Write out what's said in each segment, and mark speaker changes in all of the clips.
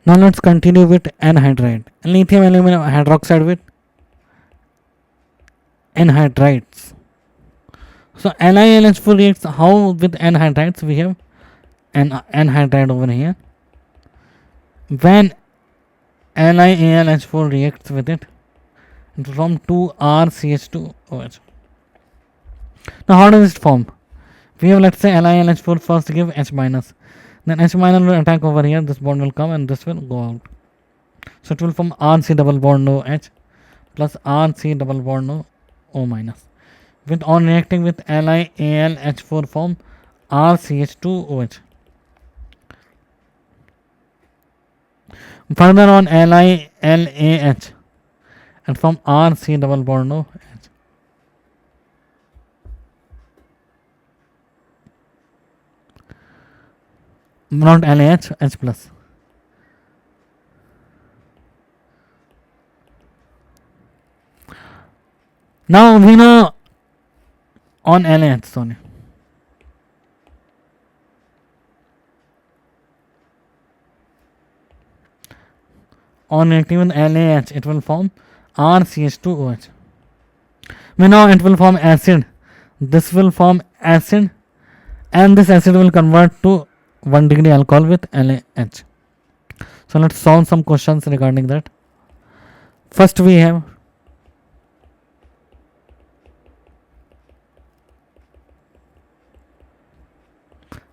Speaker 1: Now let's continue with anhydride. Lithium aluminum hydroxide with anhydrides. So LiAlH4 reacts how with anhydrides? We have an anhydride over here. When LiAlH4 reacts with it from 2RCH2OH. Now how does it form? We have, let's say, LiAlH4 first give H minus. Then H minus will attack over here. This bond will come and this will go out. So it will form RC double bond OH plus RC double bond O minus. With on reacting with LiAlH4 form RCH2OH. Further on LiLAH and from RC double bond OH. Not LAH, H plus. Now we know on LAH, sorry. On reacting with LAH, it will form RCH2OH. We know it will form acid. This will form acid, and this acid will convert to 1 degree alcohol with LAH. So let's solve some questions regarding that. First we have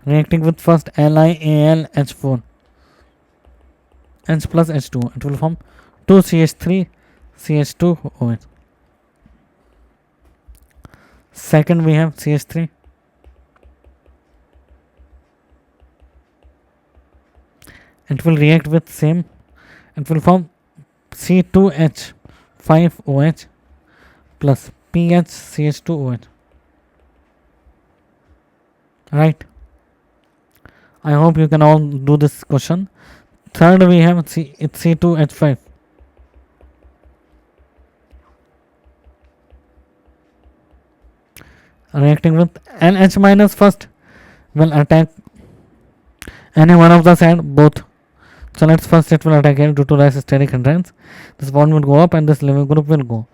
Speaker 1: reacting with first LiAlH4 H plus H2, it will form 2CH3 CH2OH. Second we have CH3. It will react with same. It will form C2H5OH plus PHCH2OH. Right. I hope you can all do this question. Third we have it's C2H5. Reacting with NH minus first will attack any one of the side, both. So let's first it will attack here due to less steric hindrance. This bond will go up and this leaving group will go.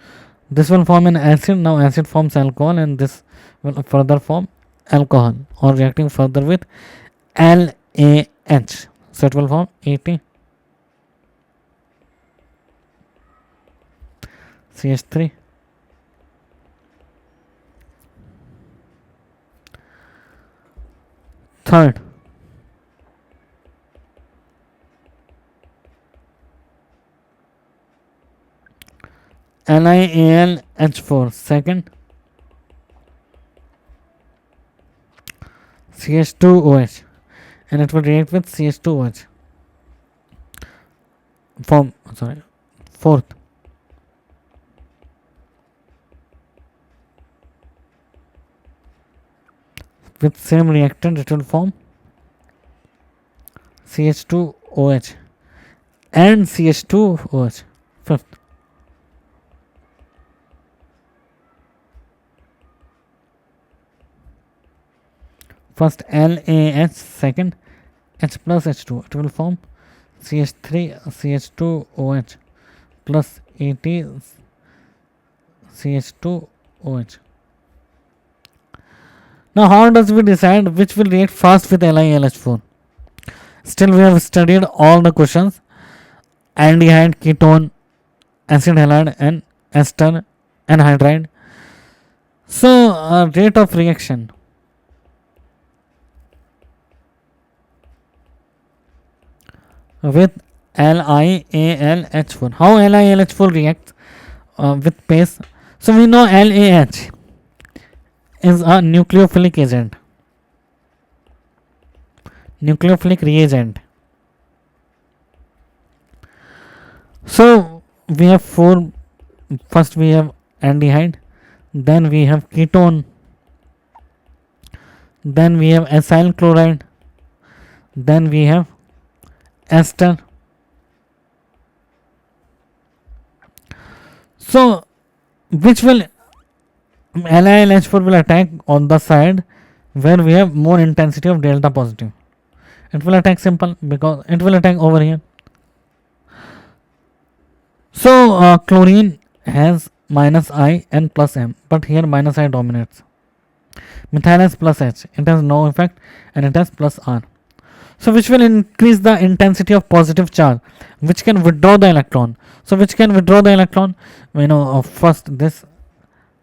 Speaker 1: This will form an acid. Now acid forms alcohol and this will further form alcohol or reacting further with LAH. So it will form AT CH3. Third, LiAlH4. Second, CH2OH, and it will react with CH2OH. Fourth, with same reactant it will form CH2OH and CH2OH. Fifth, first LAH, second H plus H2, it will form CH3 CH2OH plus AT CH2OH. Now how does we decide which will react fast with LiAlH4? Still we have studied all the questions: aldehyde, ketone, acid halide and ester, anhydride. So rate of reaction. With LiAlH4. How LiAlH4 reacts with pace? So we know LAH is a nucleophilic agent. Nucleophilic reagent. So we have four. First we have aldehyde, then we have ketone, then we have acyl chloride, then we have ester. So which will LiAlH4 will attack on the side where we have more intensity of delta positive. It will attack simple because it will attack over here. So chlorine has minus I and plus M, but here minus I dominates. Methyl has plus H, it has no effect, and it has plus R. So which will increase the intensity of positive charge, which can withdraw the electron. So which can withdraw the electron? We know first this,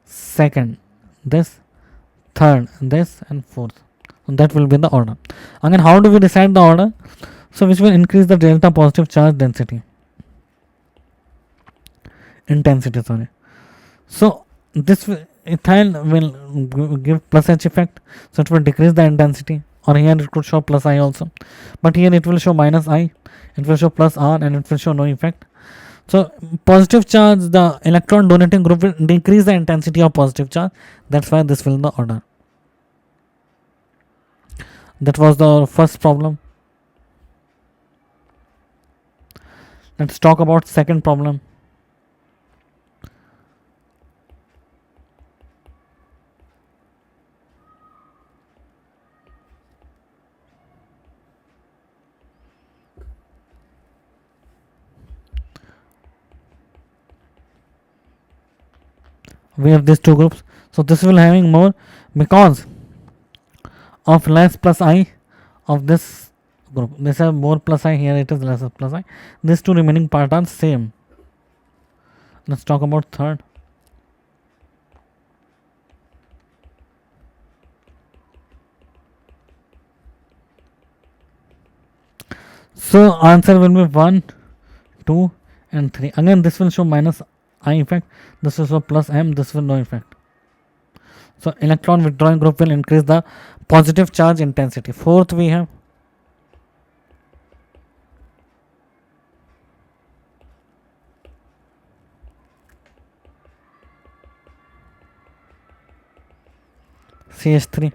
Speaker 1: second this, third this, and fourth. So that will be the order. Again, how do we decide the order? So which will increase the delta positive charge intensity. Sorry. So this ethyl will give plus H effect, so it will decrease the intensity. Or here it could show plus I also, but here it will show minus I, it will show plus R, and it will show no effect. So positive charge, the electron donating group will decrease the intensity of positive charge. That's why this will be the order. That was the first problem. Let's talk about second problem. We have these two groups, so this will having more because of less plus I of this group. This have more plus I, here it is less plus I. These two remaining part are same. Let's talk about third. So answer will be 1, 2 and 3. Again this will show minus I effect, this will show plus M, this will no effect. So electron withdrawing group will increase the positive charge intensity. Fourth we have CH3,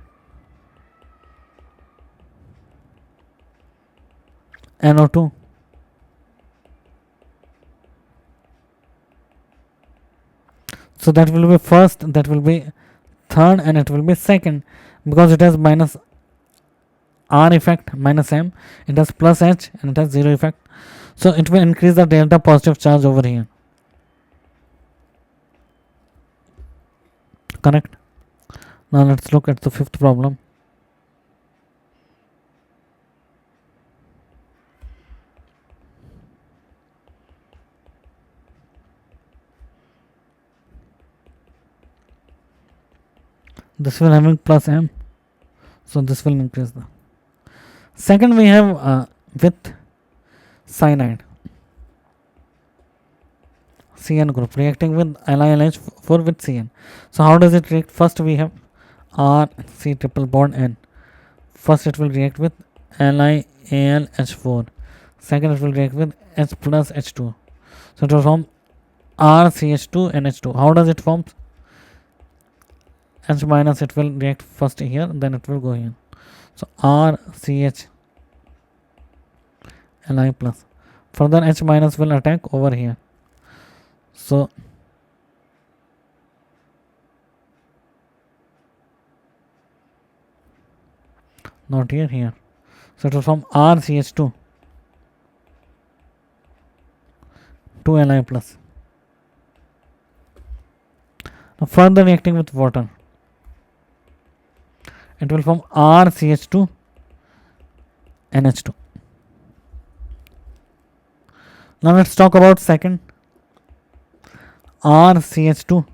Speaker 1: NO2, so that will be first, that will be third, and it will be second, because it has minus R effect, minus M, it has plus H, and it has zero effect. So it will increase the delta positive charge over here. Correct. Now let's look at the fifth problem. This will having plus M, so this will increase the. Second we have with cyanide, CN group reacting with LiAlH4 with CN. So how does it react? First we have R C triple bond N. First it will react with LiAlH4. Second it will react with H plus H2. So it will form RCH2 NH2. How does it form? H minus, it will react first here, then it will go here. So RCH Li plus. Further H minus will attack over here. So not here, here. So it will form RCH2 to Li plus. Now further reacting with water, it will form RCH2 NH2. Now let's talk about second, RCH2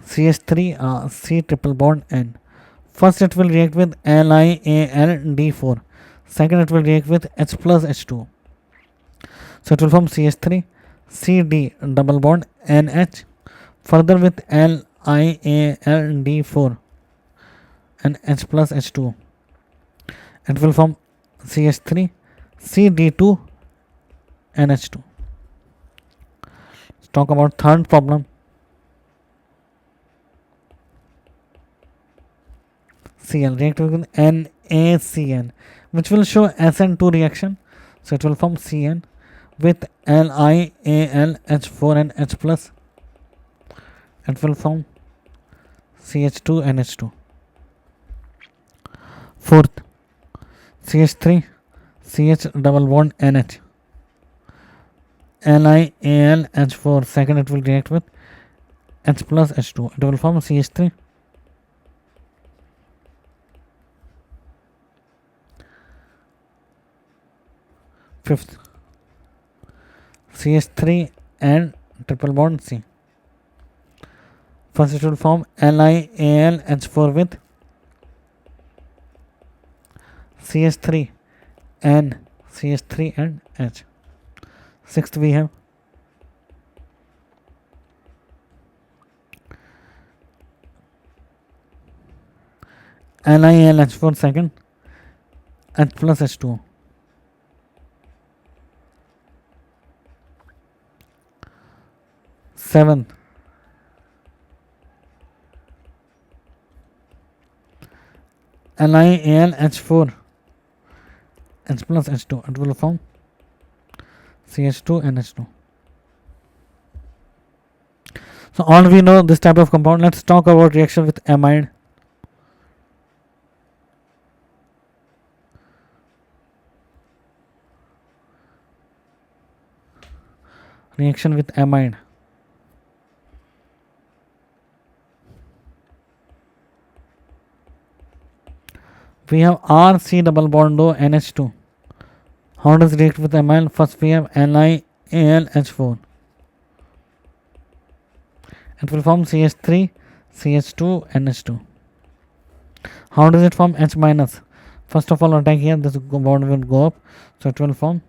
Speaker 1: CH3 C triple bond N. First it will react with LiAlD4. Second it will react with H plus H2. So it will form CH3 CD double bond NH. Further with LiAlD4 and H plus H2, it will form CH3 CD2 NH2. Let's talk about third problem. Cl reacting with NaCN, which will show SN2 reaction. So it will form CN with LiAlH4 and H plus. It will form CH2 NH2. Fourth, CH3 CH double bond NH. LiAlH4. Second, it will react with H plus H2. It will form CH3. Fifth, CH3 and triple bond C. First, it will form LiAlH4 with CH3 and CH3 and H. Sixth, we have LiAlH4 second, H plus H2O. Seventh, LiAlH4 H plus H2. It will form CH2 and H2. So all we know this type of compound. Let's talk about reaction with amide. Reaction with amide. We have RC double bond O NH2. How does it react with amide? First we have LiAlH4. It will form CH3, CH2, NH2. How does it form H minus? First of all, attack here, this bond will go up, so it will form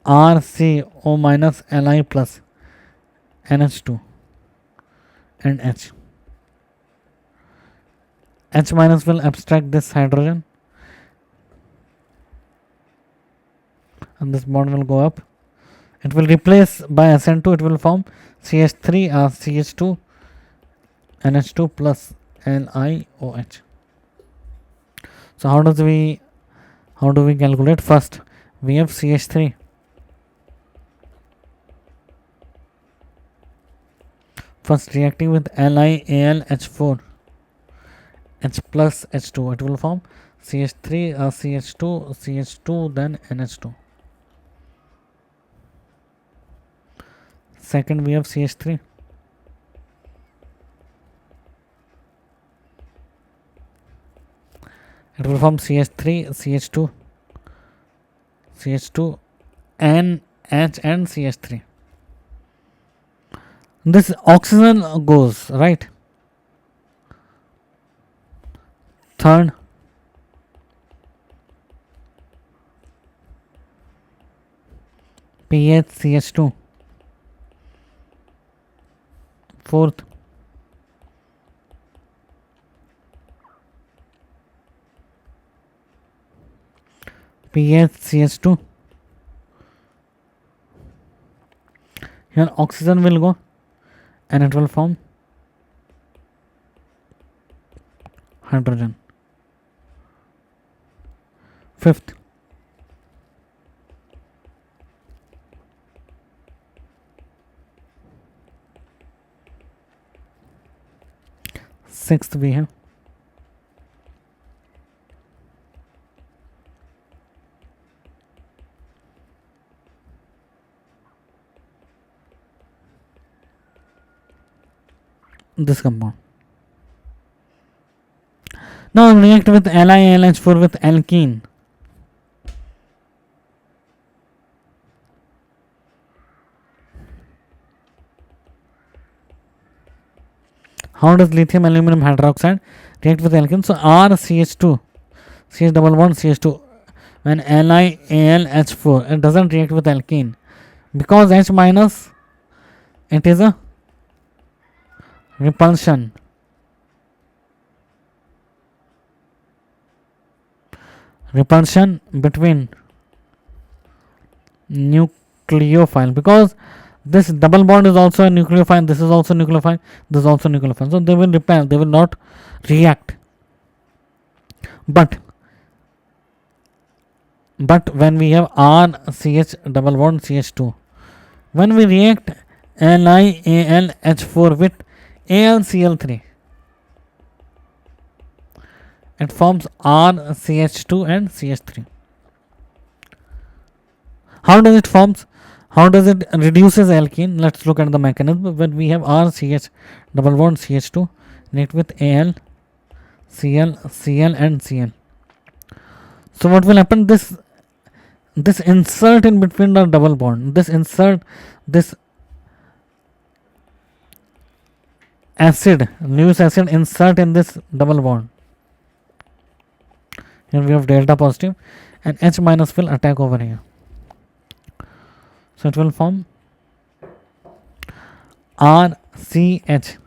Speaker 1: RCO minus Li plus NH2 and H. H minus will abstract this hydrogen and this bond will go up. It will replace by SN2, it will form CH3 or CH2 NH2 plus LiOH. So how do we calculate? First we have CH3. First reacting with LiAlH4 H plus H2, it will form CH3 or CH2 then NH2. Second we have CH3. It will form CH3 CH2 and H and CH3. This oxygen goes, right? Third, PHCH2. Fourth, PHCH2. Here oxygen will go and it will form hydrogen. Fifth, sixth we have this compound. Now react with LiAlH4 with alkene. How does lithium aluminum hydroxide react with alkene? So RCH2, CH double bond CH2, when LiAlH4, it doesn't react with alkene because H minus, it is a repulsion. Repulsion between nucleophile, because this double bond is also a nucleophile, this is also nucleophile, this is also nucleophile, so they will repel, they will not react. But when we have RCH double bond CH2, when we react LiAlH4 with AlCl3. It forms RCH2 and CH3. How does it forms? How does it reduces alkene? Let's look at the mechanism. When we have RCH double bond CH2 react with Al, Cl, Cl and Cl. So what will happen? This insert in between the double bond. This insert this acid, Lewis acid insert in this double bond. Here we have delta positive and H minus will attack over here. So it will form RCH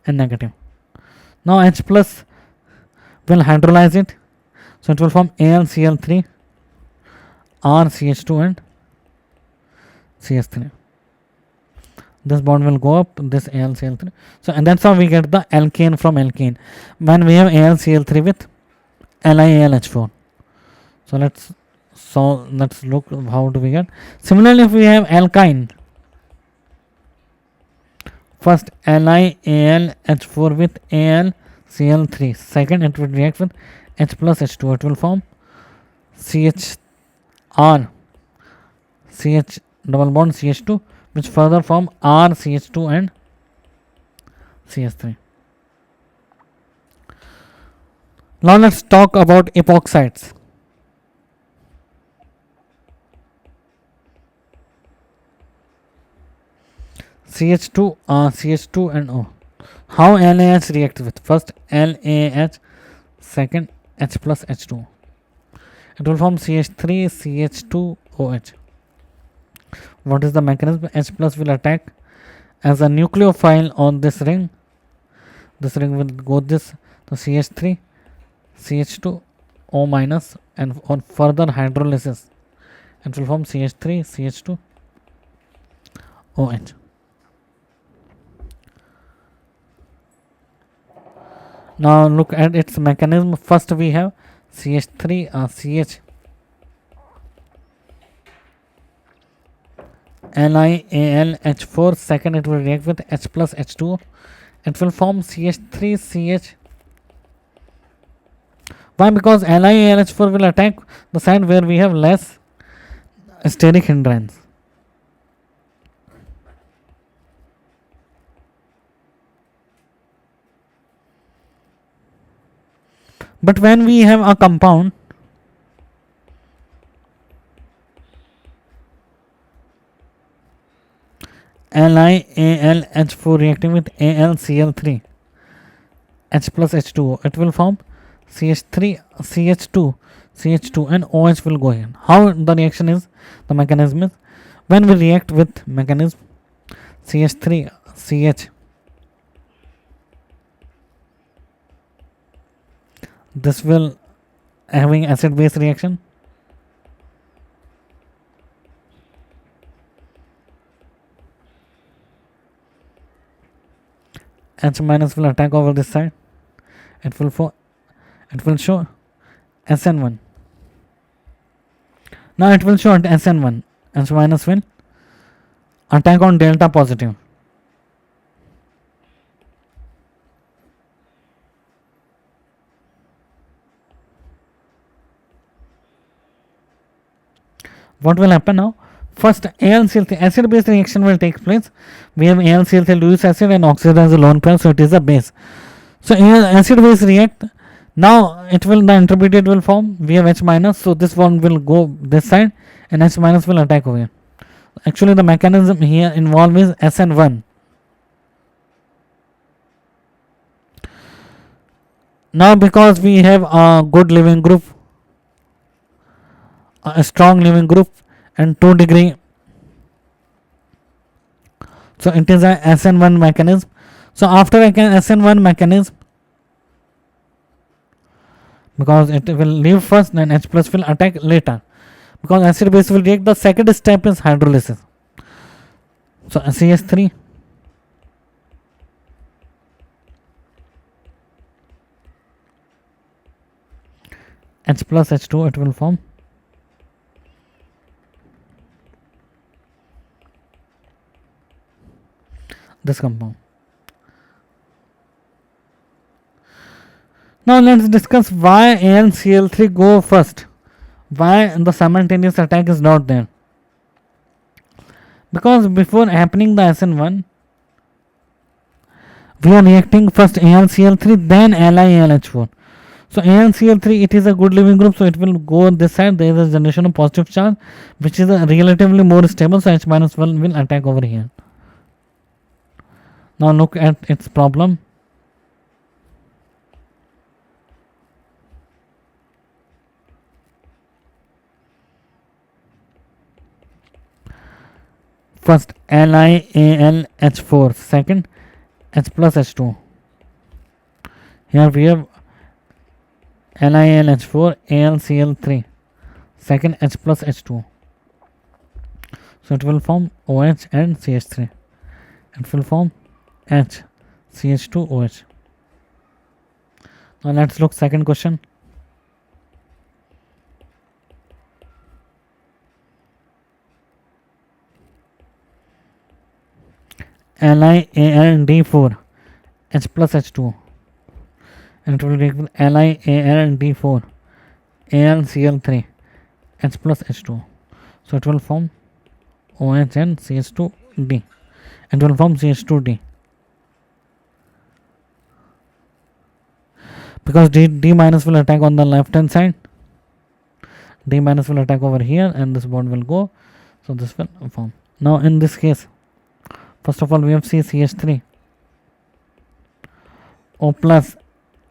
Speaker 1: and negative. Now H plus will hydrolyze it. So it will form AlCl3, RCH2 and CH3. This bond will go up, this AlCl3. So and that's how we get the alkane from alkene. When we have AlCl3 with LiAlH4. So let's look how do we get. Similarly, if we have alkyne, first LiAlH4 with AlCl3. Second, it will react with H plus H2. It will form CHR, CH double bond CH2, which further form RCH2 and CH3. Now let's talk about epoxides. CH2 and O. How LAH reacts with? First LAH, second H plus H2. It will form CH3, CH2, OH. What is the mechanism? H plus will attack as a nucleophile on this ring. This ring will go this to CH3, CH2, O minus, and on further hydrolysis, it will form CH3, CH2, OH. Now look at its mechanism. First we have CH3, CH, LiAlH4. Second, it will react with H plus H2. It will form CH3, CH. Why? Because LiAlH4 will attack the side where we have less steric hindrance. But when we have a compound LiAlH4 reacting with AlCl3, H plus H2O, it will form CH3, CH2 and OH will go in. How the reaction is, the mechanism is, when we react with mechanism CH3, CH, this will having acid base reaction. H minus will attack over this side. It will show SN1. Now it will show SN1. H minus will attack on delta positive. What will happen now? First, AlCl3 acid base reaction will take place. We have AlCl3 Lewis acid and oxygen as a lone pair, so it is a base. So acid base react. Now it will, the intermediate will form. We have H minus, so this one will go this side and H minus will attack over here. Actually, the mechanism here involved is SN1. Now because we have a good leaving group, a strong leaving group and 2 degree, so it is a SN1 mechanism. So after SN1 mechanism, because it will leave first, then H plus will attack later, because acid base will react. The second step is hydrolysis. So CH3, H plus H2, it will form this compound. Now let's discuss why AlCl3 go first. Why the simultaneous attack is not there? Because before happening the SN1, we are reacting first AlCl3 then LiAlH4. So AlCl3, it is a good leaving group, so it will go on this side. There is a generation of positive charge, which is relatively more stable, so H minus will attack over here. Now look at its problem. First LiAlH4, second H plus H2. Here we have LiAlH4, AlCl3, second H plus H2. So it will form OH and CH3. It will form H, CH2, OH. Now let's look second question. LiAlD4, H plus H2. And it will react with LiAlD4, AlCl3, H plus H2. So it will form OH and CH2D. And it will form CH2D. Because D minus will attack on the left hand side. D minus will attack over here and this bond will go. So this will form. Now in this case, first of all we have CH3. O plus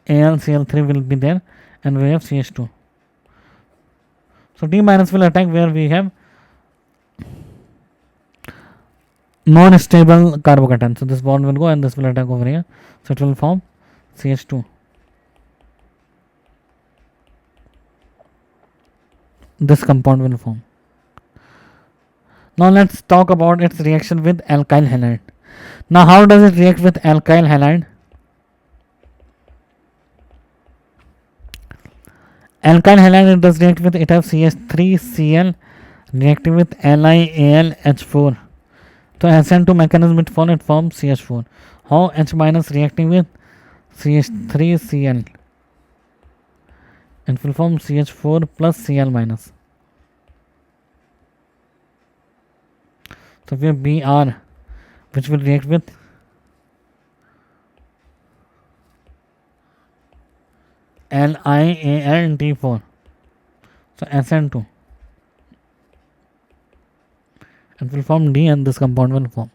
Speaker 1: AlCl3 will be there and we have CH2. So D minus will attack where we have non-stable carbocation. So this bond will go and this will attack over here. So it will form CH2. This compound will form. Now let's talk about its reaction with alkyl halide. Now how does it react with alkyl halide? Alkyl halide it does react with, it has CH3Cl reacting with LiAlH4. So SN2 mechanism it forms CH4. How H minus reacting with CH3Cl? It will form CH4 plus Cl minus. So we have Br which will react with LiAlD4. So SN2. It will form D and this compound will form.